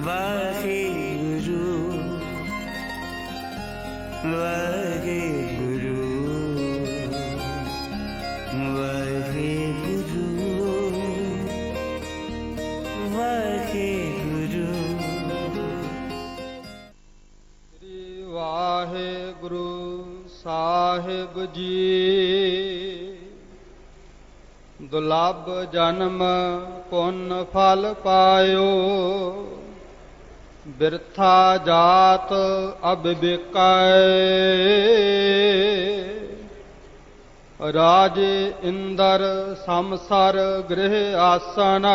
ਵਾਹਿਗੁਰੂ ਵਾਹਿਗੁਰੂ ਵਾਹਿਗੁਰੂ ਵਾਹਿਗੁਰੂ। ਸ੍ਰੀ ਵਾਹਿਗੁਰੂ ਸਾਹਿਬ ਜੀ। ਦੁਲੱਭ ਜਨਮ ਪੁੰਨ ਫਲ ਪਾਇਓ, ਬਿਰਥਾ ਜਾਤ ਅਬ ਬਿਕਾਏ। ਰਾਜੇ ਇੰਦਰ ਸਮਸਰ ਗ੍ਰਹਿ ਆਸਨ,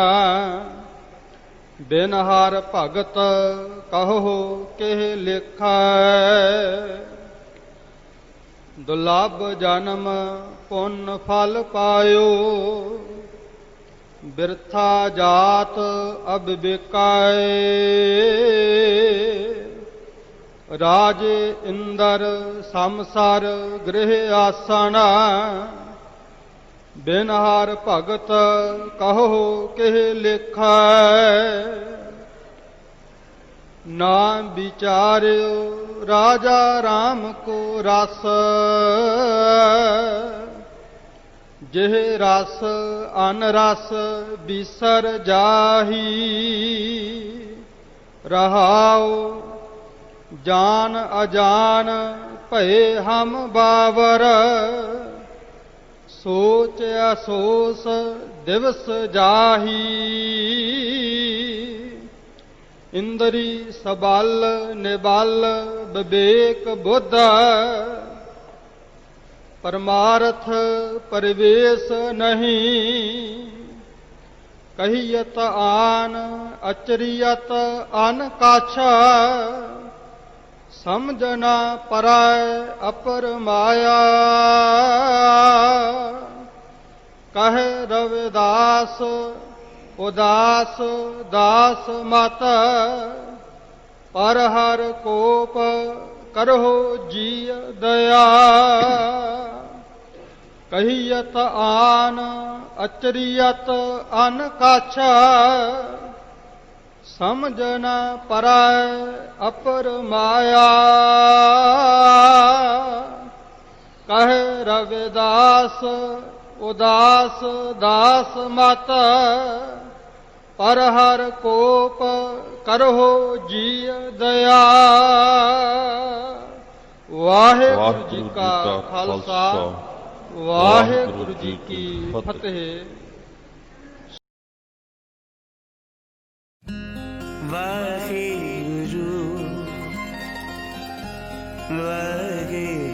ਬਿਨ ਹਰ ਭਗਤ ਕਹੋ ਕਿਹ ਲਿਖੈ। ਦੁਲੱਭ ਜਨਮ ਪੁੰਨ ਫਲ ਪਾਇਓ, ਬਿਰਥਾ ਜਾਤ ਅਬ ਬਿਕਾਏ। ਰਾਜੇ ਇੰਦਰ ਸਮਸਰ ਗ੍ਰਹਿ ਆਸਨ, ਬਿਨ ਹਰ ਭਗਤ ਕਹੋ ਕਿਹ ਲਿਖੈ। ਨਾ ਵਿਚਾਰਿਓ ਰਾਜਾ ਰਾਮ ਕੋ ਰਸ, ਜਿਹ ਰਸ ਅਨ ਰਸ ਬਿਸਰ ਜਾਹੀ। ਰਹਾਉ ਜਾਨ ਅਜਾਨ ਭਏ ਹਮ ਬਾਵਰ, ਸੋਚ ਅਸੋਸ ਦਿਵਸ ਜਾਹੀ। ਇੰਦਰੀ ਸਬਲ ਨਿਬਲ ਵਿਵੇਕ ਬੁੱਧ, ਪਰਮਾਰਥ ਪਰਵੇਸ਼ ਨਹੀਂ। ਕਹੀਅਤ ਆਨ ਅਚਰੀਅਤ ਅਨ ਕਾਛ, ਸਮਝ ਨ ਪਰੈ ਅਪਰ ਮਾਇਆ। ਕਹੇ ਰਵਿਦਾਸ ਉਦਾਸ ਦਾਸ ਮਤ, ਪਰ ਹਰ ਕੋਪ ਕਰਹੁ ਜੀ ਦਇਆ। ਕਹੀਅਤ ਆਨ ਅਚਰੀਅਤ ਅਨ ਕਾਛ, ਸਮਝ ਨ ਪਰੈ ਅਪਰ ਮਾਇਆ। ਕਹੇ ਰਵਿਦਾਸ ਉਦਾਸ ਦਾਸ ਮਤ, ਪਰ ਹਰ ਕੋਪ ਕਰਹੁ ਜੀ ਦਇਆ। ਵਾਹਿਗੁਰੂ ਜੀ ਕਾ ਖਾਲਸਾ, ਵਾਹਿਗੁਰੂ ਜੀ ਕੀ ਫਤਿਹ। ਵਾਹਿਗੁਰੂ ਵਾਹਿਗੁਰੂ